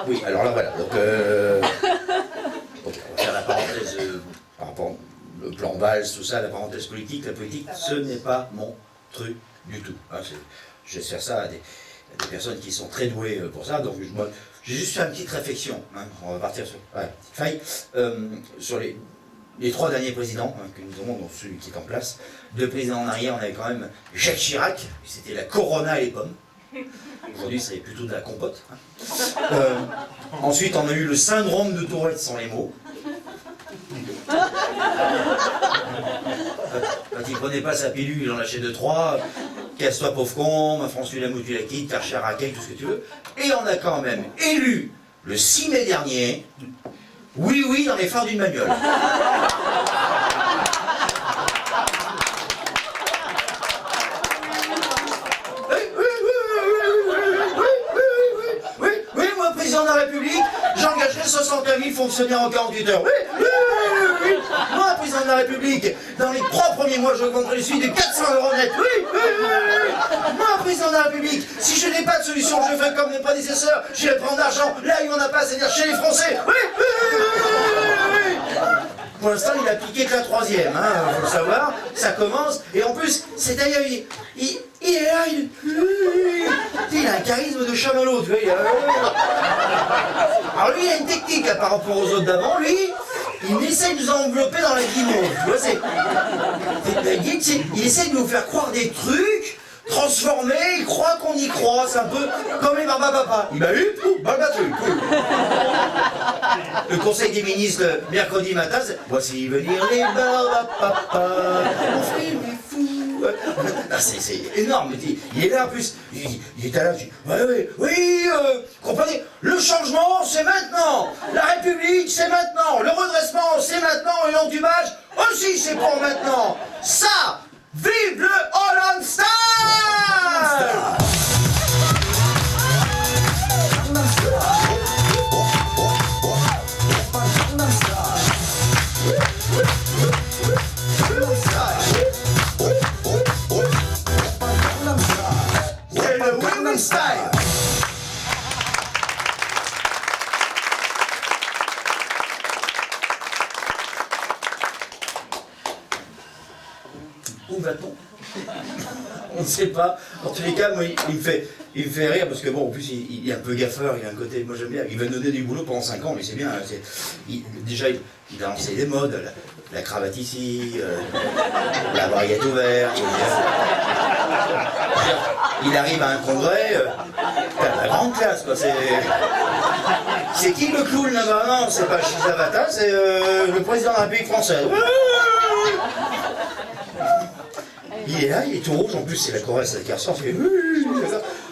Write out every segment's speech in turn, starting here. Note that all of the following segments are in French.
Oui, alors là, voilà. Donc, ok, on va faire la parenthèse par rapport au plan Valls, tout ça, la parenthèse politique. La politique, ce n'est pas mon truc du tout. Hein, je laisse faire ça à des personnes qui sont très douées pour ça. Donc, j'ai juste fait une petite réflexion. Hein, on va partir sur, sur les 3 derniers présidents que nous avons, donc celui qui est en place. 2 présidents en arrière, on avait quand même Jacques Chirac, c'était la Corona et les pommes. Aujourd'hui, c'est plutôt de la compote. Hein. Ensuite, on a eu le syndrome de Tourette sans les mots. Quand il prenait pas sa pilule, il en lâchait 2-3. Casse-toi pauvre con, ma France tu la mouille, tu la quittes, Karcher, Raquel, tout ce que tu veux. Et on a quand même élu, le 6 mai dernier, oui, dans les phares d'une bagnole. Oui, moi, président de la République, j'engagerai 61 000 fonctionnaires en 48 heures. Oui. Moi, président de la République, dans les 3 premiers mois, j'augmenterai le SMIC de 400 € net. Oui. Moi, président de la République, si je n'ai pas de solution, je ferai comme mes prédécesseurs, je vais prendre l'argent là où il n'y en a pas, c'est-à-dire chez les Français. Oui. Pour l'instant, il a piqué que la 3e, hein, faut le savoir. Ça commence, et en plus, c'est-à-dire, il est là, il a un charisme de chamallow, tu vois. Alors lui, il a une technique par rapport aux autres d'avant, lui, il essaie de nous envelopper dans la guimauve, tu vois, il essaie de nous faire croire des trucs, transformés, il croit qu'on y croit, c'est un peu comme les barbapapa. Il m'a eu, barbatru. Le conseil des ministres, mercredi matin, c'est voici venir les barbapapas, on fait les fous. C'est énorme, il est là en plus, il était là, oui, comprenez, le changement c'est maintenant, la République c'est maintenant, le redressement c'est maintenant, et l'entubage aussi c'est pour maintenant. Ça, vive le Hollande Style! Style. Où va-t-on? On ne sait pas. En tous les cas, moi, il me fait rire parce que bon, en plus, il est un peu gaffeur, il a un côté, moi j'aime bien, il va nous donner du boulot pendant 5 ans, mais c'est bien. Déjà, il a lancé des modes, la cravate ici, la baguette ouverte. Il arrive à un congrès, t'as la grande classe, quoi. C'est qui le clown là-bas? Non, c'est pas Chizavata, c'est le président de la République française. Il est là, il est tout rouge, en plus c'est la Corée qui ressort, il fait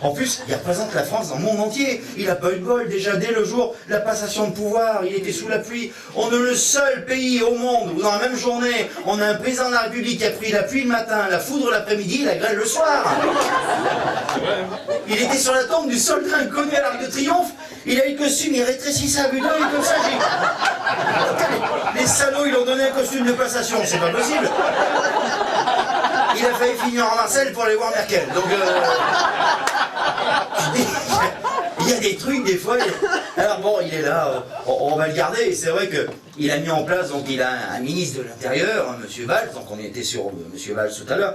en plus, il représente la France dans le monde entier. Il n'a pas eu de bol, déjà dès le jour de la passation de pouvoir, il était sous la pluie. On est le seul pays au monde où dans la même journée, on a un président de la République qui a pris la pluie le matin, la foudre l'après-midi, la grêle le soir. Il était sur la tombe du soldat inconnu à l'Arc de Triomphe, il a eu le costume, il rétrécissait à vue d'œil comme ça. Les salauds, ils ont donné un costume de passation, c'est pas possible. Il a failli finir en Marseille pour aller voir Merkel. Donc, il y a des trucs, des fois. Alors bon, il est là, on va le garder. Et c'est vrai qu'il a mis en place, donc il a un ministre de l'Intérieur, hein, M. Valls. Donc on était sur M. Valls tout à l'heure.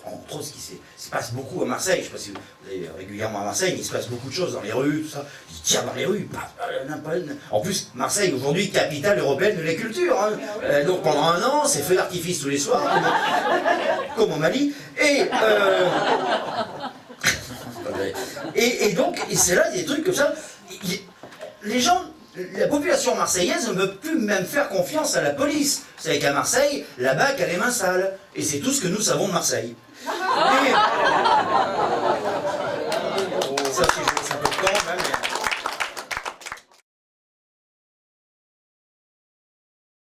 Entre autres, ce qui se passe beaucoup à Marseille. Je ne sais pas si vous allez régulièrement à Marseille, mais il se passe beaucoup de choses dans les rues, tout ça. Il tire dans les rues. En plus, Marseille, aujourd'hui, capitale européenne de la culture. Hein. Donc pendant 1 an, c'est feu d'artifice tous les soirs, comme au Mali. Et donc, c'est là des trucs comme ça. Les gens, la population marseillaise ne peut plus même faire confiance à la police. Vous savez qu'à Marseille, la BAC a les mains sales. Et c'est tout ce que nous savons de Marseille.